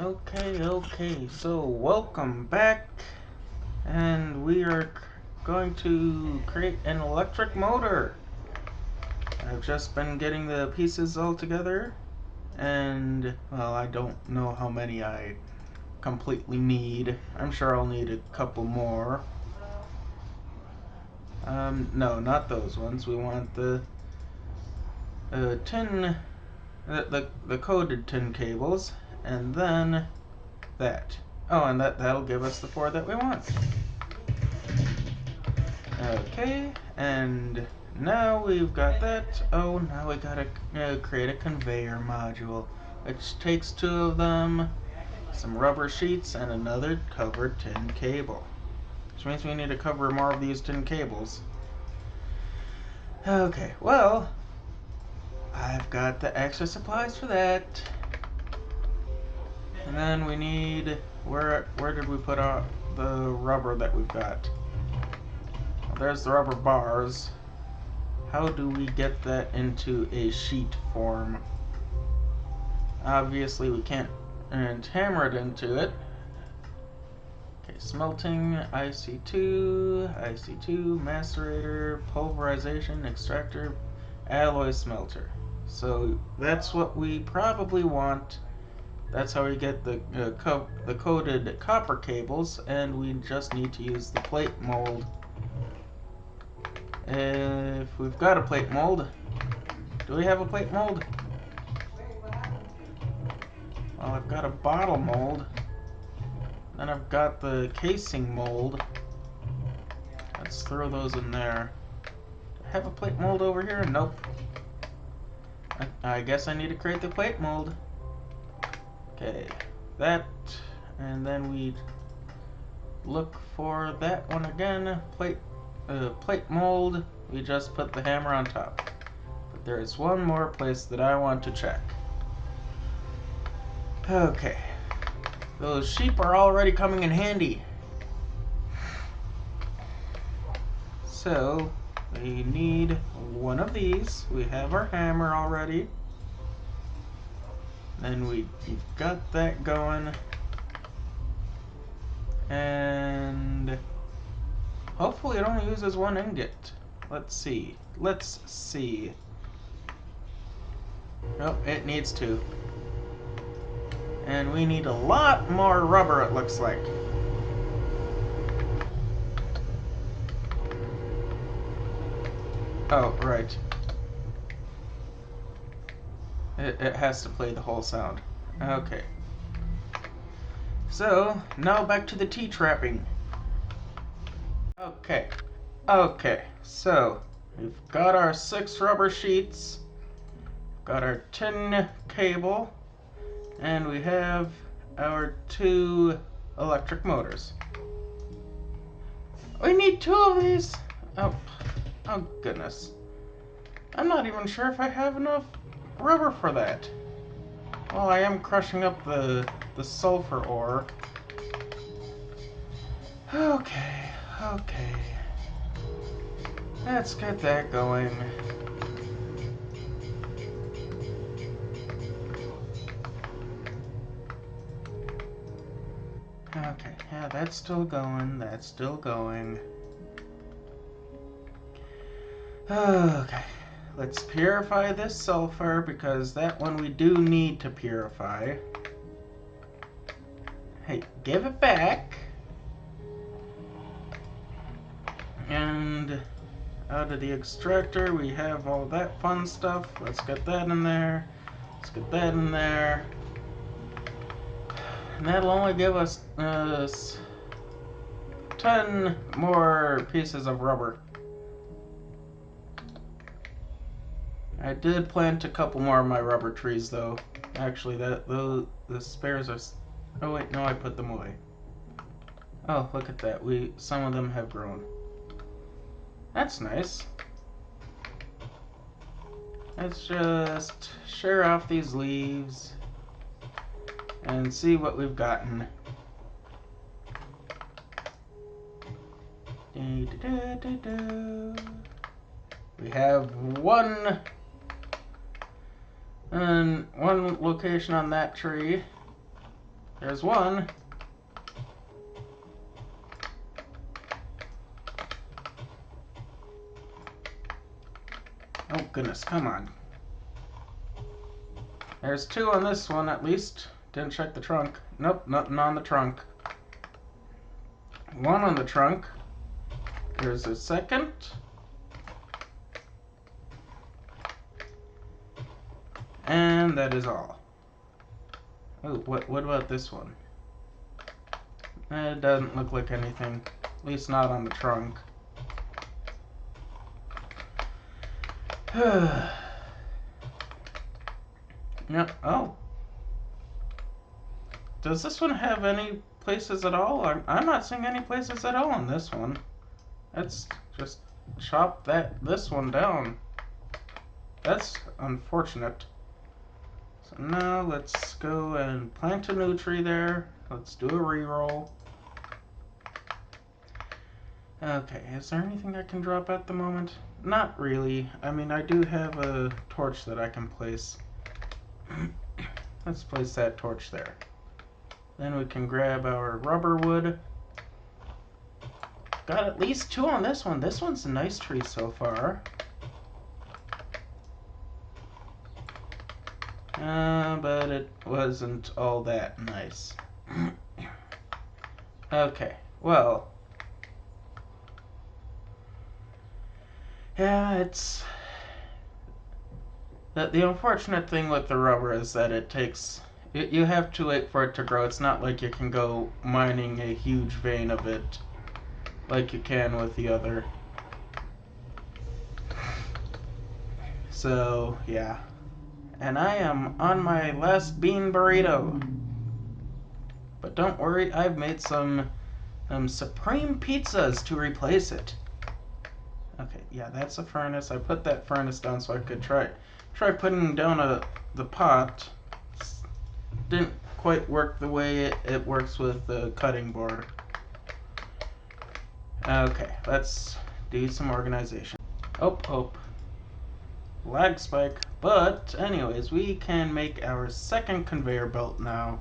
Okay, so welcome back, and we are going to create an electric motor. I've just been getting the pieces all together, and, well, I don't know how many I completely need. I'm sure I'll need a couple more. No, not those ones. We want the tin, the coded tin cables, and then that. Oh, and that'll give us the four that we want. Okay, and now we've got that. Oh, now we gotta create a conveyor module, which takes two of them, some rubber sheets, and another covered tin cable. Which means we need to cover more of these tin cables. Okay, well, I've got the extra supplies for that. And then we need, where did we put the rubber that we've got? Well, there's the rubber bars. How do we get that into a sheet form? Obviously we can't hammer it into it. Okay, smelting, IC2, macerator, pulverization, extractor, alloy smelter. So that's what we probably want. That's how we get the coated copper cables, and we just need to use the plate mold. If we've got a plate mold, do we have a plate mold? Well, I've got a bottle mold. Then I've got the casing mold. Let's throw those in there. Do I have a plate mold over here? Nope. I guess I need to create the plate mold. Okay, that, and then we look for that one again. Plate mold. We just put the hammer on top. But there is one more place that I want to check. Okay. Those sheep are already coming in handy. So, we need one of these. We have our hammer already. Then we've got that going. And hopefully it only uses one ingot. Let's see. Nope, it needs two. And we need a lot more rubber, it looks like. Oh, right. It has to play the whole sound. Okay. So, now back to the tea trapping. Okay, so we've got our 6 rubber sheets, got our tin cable, and we have our 2 electric motors. We need 2 of these? Oh goodness. I'm not even sure if I have enough rubber for that. Well, I am crushing up the sulfur ore. Okay. Let's get that going. Okay, yeah, that's still going. Okay, let's purify this sulfur, because that one we do need to purify. Hey, give it back. And out of the extractor, we have all that fun stuff. Let's get that in there. And that'll only give us 10 more pieces of rubber. I did plant a couple more of my rubber trees, though. Actually, the spares are... Oh wait, no, I put them away. Oh, look at that. Some of them have grown. That's nice. Let's just shear off these leaves and see what we've gotten. We have one location on that tree. There's one. Oh goodness, come on. There's two on this one at least. Didn't check the trunk. Nope, nothing on the trunk. One on the trunk. There's a second. And that is all. Oh, what about this one? It doesn't look like anything. At least not on the trunk. Yep. Oh. Does this one have any places at all? I'm not seeing any places at all on this one. Let's just chop this one down. That's unfortunate. So now let's go and plant a new tree there. Let's do a reroll. Okay, is there anything I can drop at the moment? Not really. I mean, I do have a torch that I can place. Let's place that torch there. Then we can grab our rubber wood. Got at least two on this one. This one's a nice tree so far. But it wasn't all that nice. Okay, well. Yeah, it's... The unfortunate thing with the rubber is that it takes... You have to wait for it to grow. It's not like you can go mining a huge vein of it like you can with the other. So, yeah. And I am on my last bean burrito. But don't worry, I've made some supreme pizzas to replace it. Okay, yeah, that's a furnace. I put that furnace down so I could try putting down the pot. Didn't quite work the way it works with the cutting board. Okay, let's do some organization. Oh. Lag spike. But anyways, we can make our second conveyor belt now.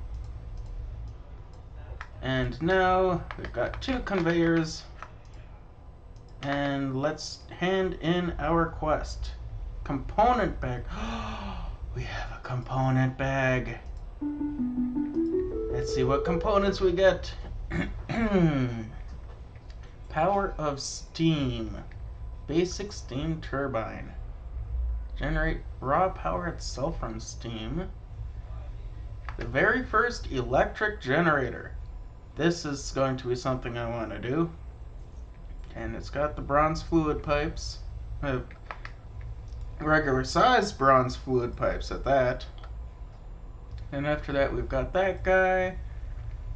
And now we've got two conveyors. And let's hand in our quest. Component bag. We have a component bag. Let's see what components we get. Power of steam. Basic steam turbine. Generate raw power itself from steam. The very first electric generator. This is going to be something I want to do. And it's got the bronze fluid pipes. Regular size bronze fluid pipes at that. And after that we've got that guy.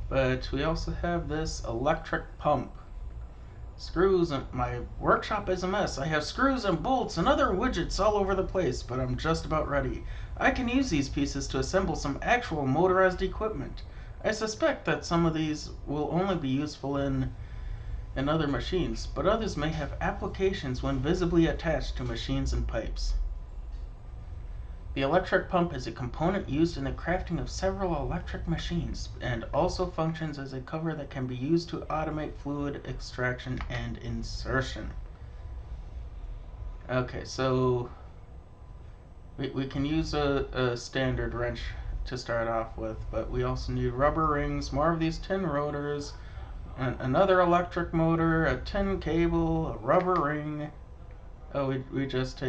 But we also have this electric pump. Screws and my workshop is a mess. I have screws and bolts and other widgets all over the place, but I'm just about ready. I can use these pieces to assemble some actual motorized equipment. I suspect that some of these will only be useful in other machines, but others may have applications when visibly attached to machines and pipes. The electric pump is a component used in the crafting of several electric machines and also functions as a cover that can be used to automate fluid extraction and insertion. Okay, so we can use a standard wrench to start off with, but we also need rubber rings, more of these tin rotors, another electric motor, a tin cable, a rubber ring. Oh, we just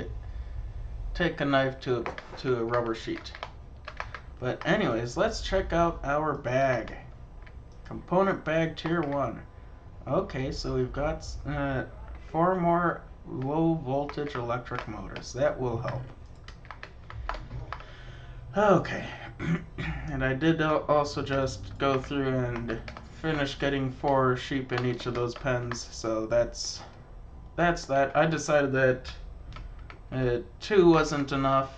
take a knife to a rubber sheet. But anyways, let's check out our bag. Component bag tier 1. Okay, so we've got 4 more low voltage electric motors. That will help. Okay. And I did also just go through and finish getting 4 sheep in each of those pens. So that's that. I decided that 2 wasn't enough,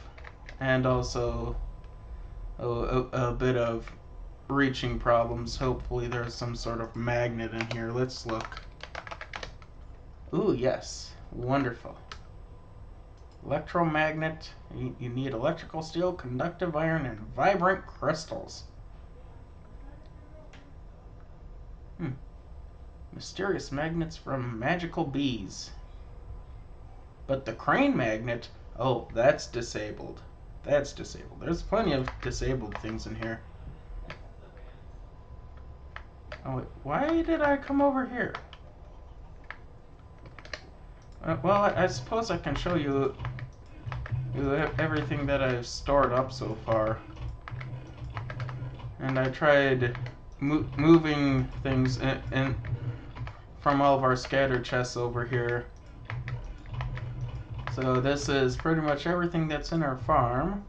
and also a bit of reaching problems. Hopefully there's some sort of magnet in here. Let's look. Ooh, yes. Wonderful. Electromagnet. You need electrical steel, conductive iron, and vibrant crystals. Hmm. Mysterious magnets from magical bees. But the crane magnet, oh, that's disabled. That's disabled. There's plenty of disabled things in here. Oh, wait, why did I come over here? Well, I suppose I can show you everything that I've stored up so far. And I tried moving things in from all of our scatter chests over here. So this is pretty much everything that's in our farm.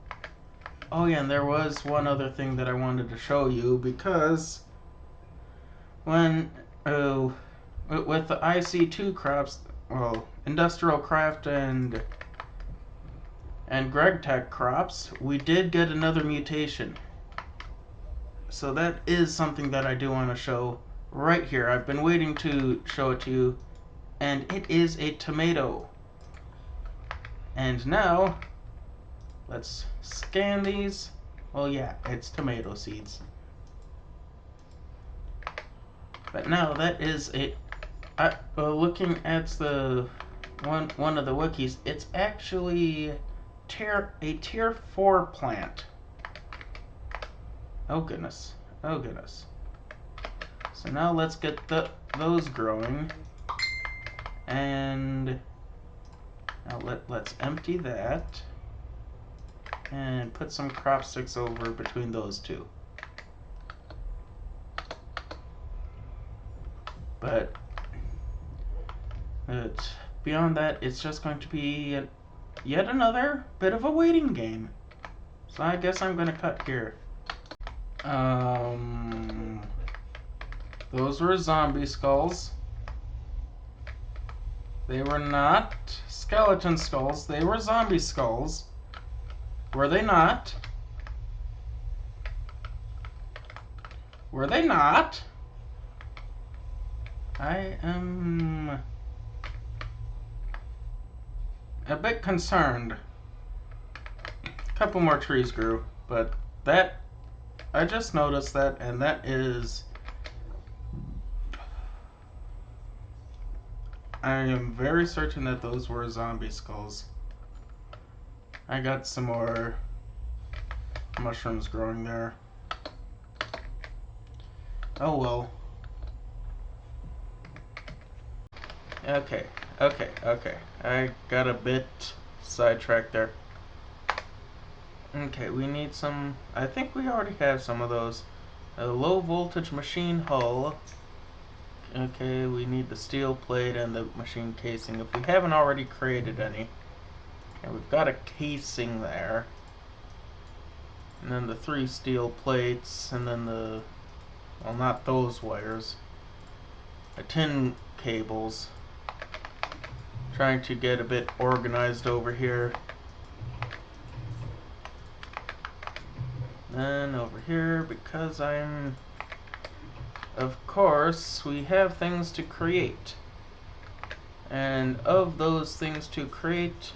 Oh yeah, and there was one other thing that I wanted to show you, because when with the IC2 crops, well, industrial craft and GregTech crops, we did get another mutation. So that is something that I do want to show right here. I've been waiting to show it to you, and it is a tomato. And now, let's scan these. Well, yeah, it's tomato seeds. But now that is looking at the one of the wikis, it's actually a tier 4 plant. Oh goodness. Oh goodness. So now let's get those growing. And now let's empty that and put some crop sticks over between those two. But beyond that, it's just going to be yet another bit of a waiting game. So I guess I'm going to cut here. Those were zombie skulls. They were not skeleton skulls. They were zombie skulls. Were they not? Were they not? I am a bit concerned. A couple more trees grew, but that, I just noticed that, and that is, I am very certain that those were zombie skulls. I got some more mushrooms growing there. Oh well. Okay. I got a bit sidetracked there. Okay, we need some, I think we already have some of those. A low voltage machine hull. Okay, we need the steel plate and the machine casing if we haven't already created any. And we've got a casing there. And then the 3 steel plates, and then the, well, not those wires. The tin cables. Trying to get a bit organized over here. Then over here, because of course, we have things to create. And of those things to create,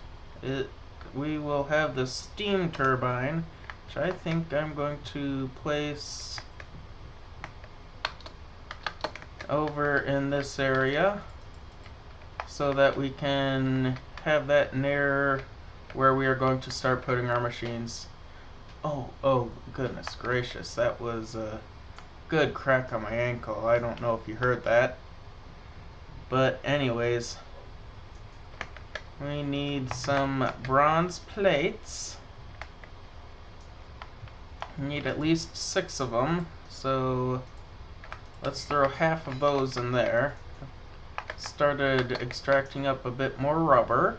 we will have the steam turbine, which I think I'm going to place over in this area, so that we can have that near where we are going to start putting our machines. Oh, goodness gracious, that was a good crack on my ankle. I don't know if you heard that. But anyways, we need some bronze plates. We need at least 6 of them, so let's throw half of those in there. Started extracting up a bit more rubber.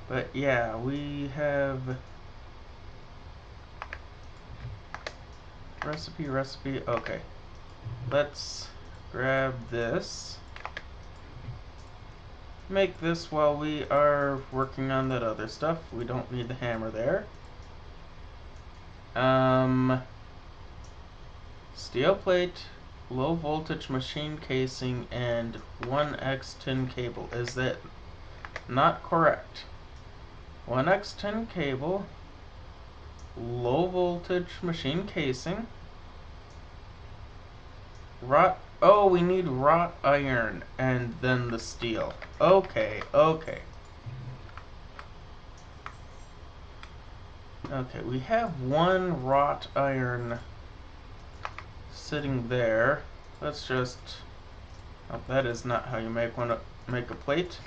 But yeah, we have recipe. Okay, let's grab this. Make this while we are working on that other stuff. We don't need the hammer there. Steel plate, low voltage machine casing, and 1x tin cable. Is that not correct? 1x tin cable, low voltage machine casing, Wrought. Oh, we need wrought iron and then the steel. Okay, okay. Okay, we have one wrought iron sitting there. Let's just... Oh, that is not how you make a plate.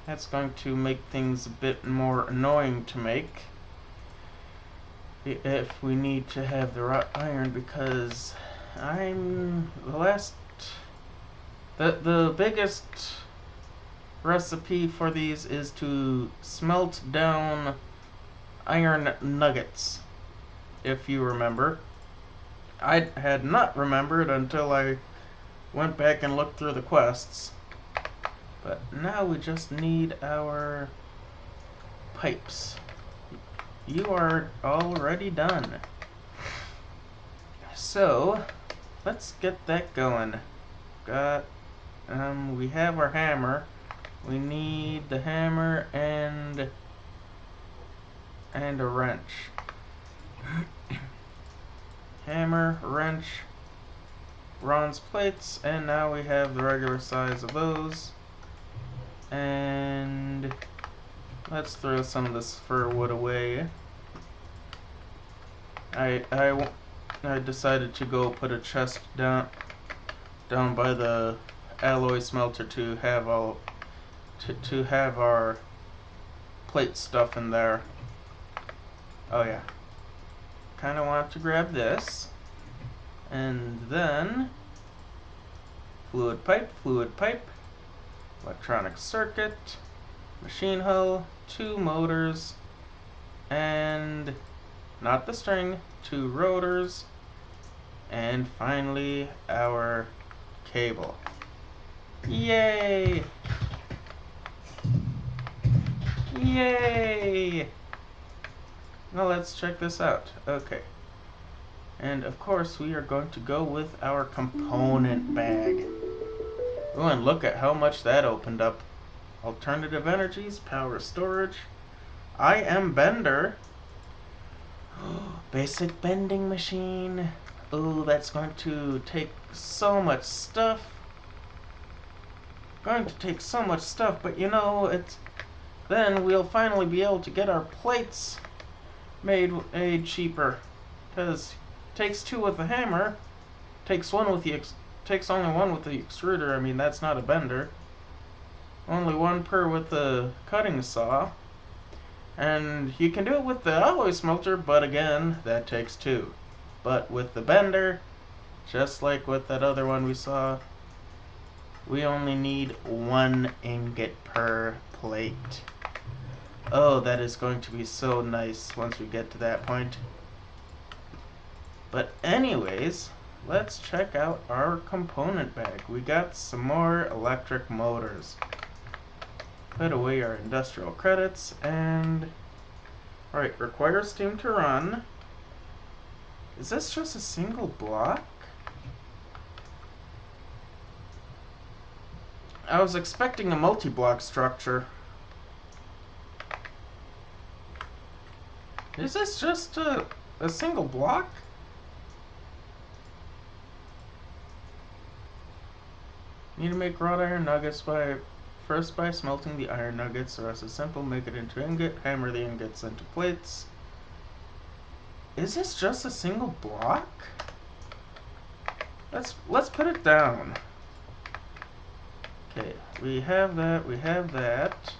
That's going to make things a bit more annoying to make. If we need to have the wrought iron, because the biggest recipe for these is to smelt down iron nuggets, if you remember. I had not remembered until I went back and looked through the quests. But now we just need our pipes. You are already done. So, let's get that going. We have our hammer. We need the hammer and a wrench. Hammer, wrench, bronze plates, and now we have the regular size of those. And let's throw some of this fir wood away. I decided to go put a chest down by the alloy smelter to have our plate stuff in there. Oh yeah. Kind of want to grab this, and then fluid pipe, electronic circuit, machine hull, 2 motors, and not the string, 2 rotors, and finally our cable. Yay! Yay! Now let's check this out. Okay. And of course we are going to go with our component bag. Oh, and look at how much that opened up. Alternative energies, power storage, IM bender, basic bending machine. Oh, that's going to take so much stuff. But you know, then we'll finally be able to get our plates made cheaper. Because it takes 2 with the hammer, takes only one with the extruder. I mean, that's not a bender. Only 1 per with the cutting saw. And you can do it with the alloy smelter, but again, that takes 2. But with the bender, just like with that other one we saw, we only need 1 ingot per plate. Oh, that is going to be so nice once we get to that point. But anyways, let's check out our component bag. We got some more electric motors. Put away our industrial credits, and... Alright, requires steam to run. Is this just a single block? I was expecting a multi-block structure. Is this just a single block? Need to make wrought iron nuggets first by smelting the iron nuggets. The rest is simple. Make it into ingot. Hammer the ingots into plates. Is this just a single block? Let's put it down. Okay, we have that.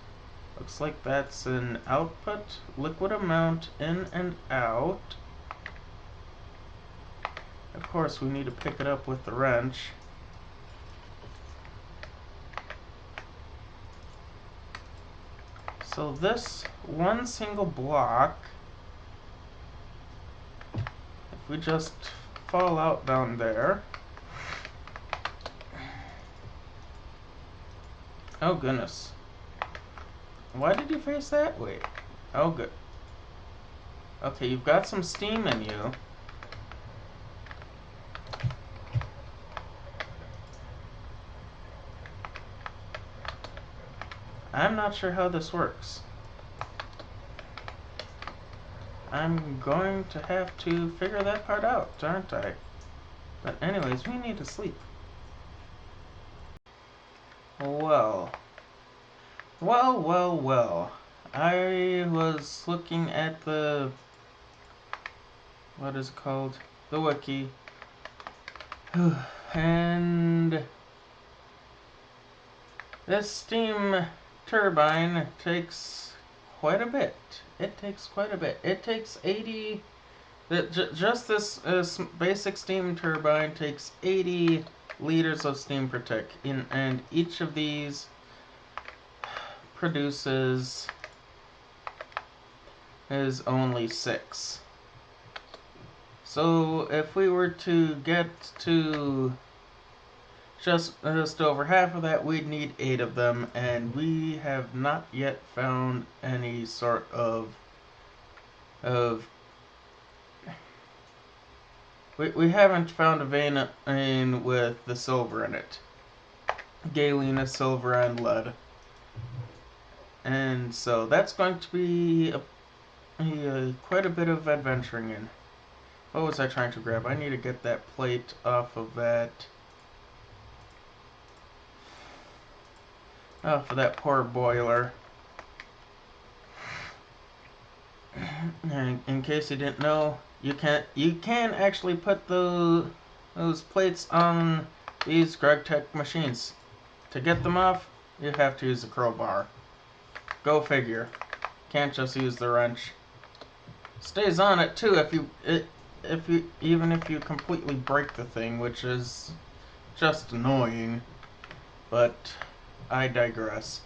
Looks like that's an output liquid amount in and out. Of course, we need to pick it up with the wrench. So this one single block, if we just fall out down there. Oh goodness. Why did you face that way? Oh good. Okay, you've got some steam in you. I'm not sure how this works. I'm going to have to figure that part out, aren't I? But anyways, we need to sleep. Well. Well. I was looking at the... what is it called? The wiki. And... this steam turbine takes quite a bit. It takes quite a bit. It takes 80... just this basic steam turbine takes 80 liters of steam per tick. And each of these produces is only 6. So if we were to get to just over half of that, we'd need 8 of them, and we have not yet found any sort of we haven't found a vein with the silver in it. Galena, silver, and lead. And so that's going to be quite a bit of adventuring in. What was I trying to grab? I need to get that plate off of that. Off of that poor boiler. And in case you didn't know, you can actually put those plates on these GregTech machines. To get them off, you have to use a crowbar. Go figure. Can't just use the wrench. Stays on it too even if you completely break the thing, which is just annoying. But I digress.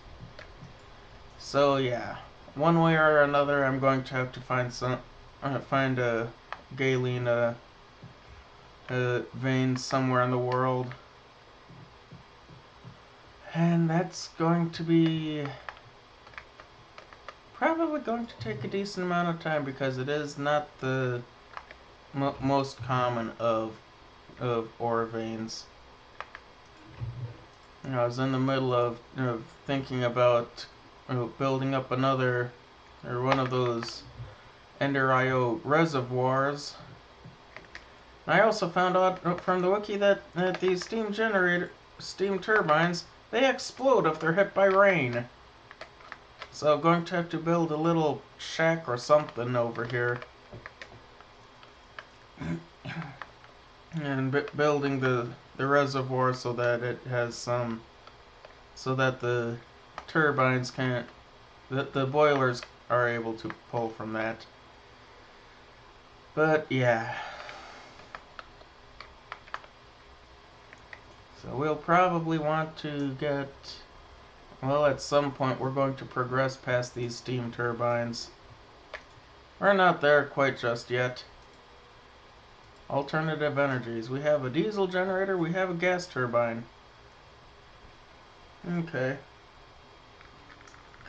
So yeah, one way or another, I'm going to have to find a Galena vein somewhere in the world, and that's going to be probably going to take a decent amount of time because it is not the most common of ore veins. I was in the middle of thinking about building up another or one of those Ender IO reservoirs. I also found out from the wiki that these steam turbines, they explode if they're hit by rain. So I'm going to have to build a little shack or something over here. And building the reservoir so that it has some, so that the turbines can't, that the boilers are able to pull from that. But yeah. So we'll probably want to get, well, at some point we're going to progress past these steam turbines. We're not there quite just yet. Alternative energies. We have a diesel generator, we have a gas turbine. Okay.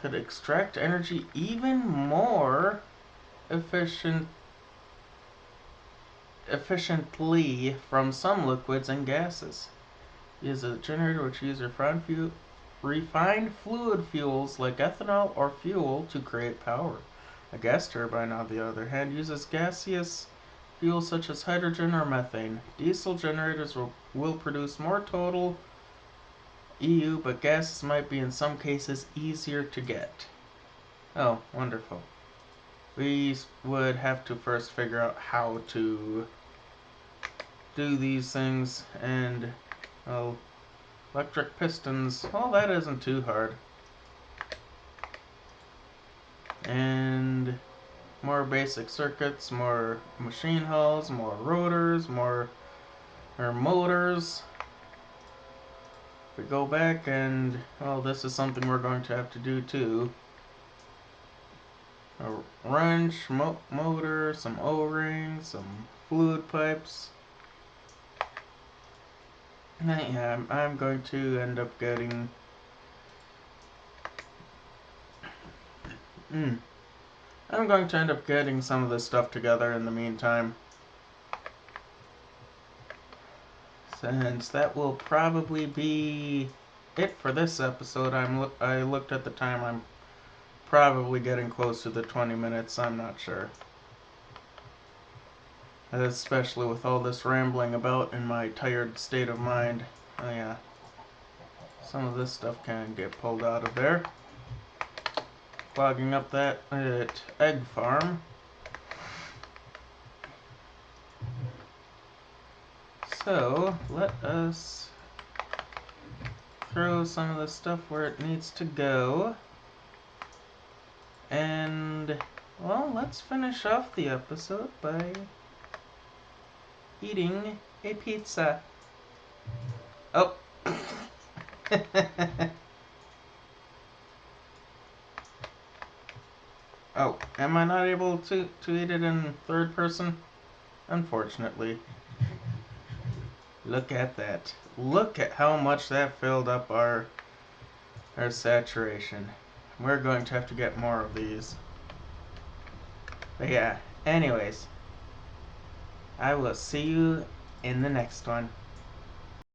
Could extract energy even more efficiently from some liquids and gases. Is a generator which uses refined fluid fuels like ethanol or fuel to create power. A gas turbine, on the other hand, uses gaseous fuels such as hydrogen or methane. Diesel generators will produce more total EU, but gases might be in some cases easier to get. Oh, wonderful. We would have to first figure out how to do these things, and, well, electric pistons, well, that isn't too hard. And more basic circuits, more machine hulls, more rotors, more motors. If we go back and, well, this is something we're going to have to do too. A wrench, motor, some O-rings, some fluid pipes. Yeah, I'm going to end up getting... I'm going to end up getting some of this stuff together in the meantime. Since that will probably be it for this episode. I looked at the time. I'm probably getting close to the 20 minutes. I'm not sure. Especially with all this rambling about in my tired state of mind. Oh yeah. Some of this stuff can get pulled out of there. Clogging up that egg farm. So, let us throw some of the stuff where it needs to go. And, well, let's finish off the episode by eating a pizza. Oh. Oh, am I not able to eat it in third person? Unfortunately. Look at that. Look at how much that filled up our saturation. We're going to have to get more of these. But yeah, anyways, I will see you in the next one.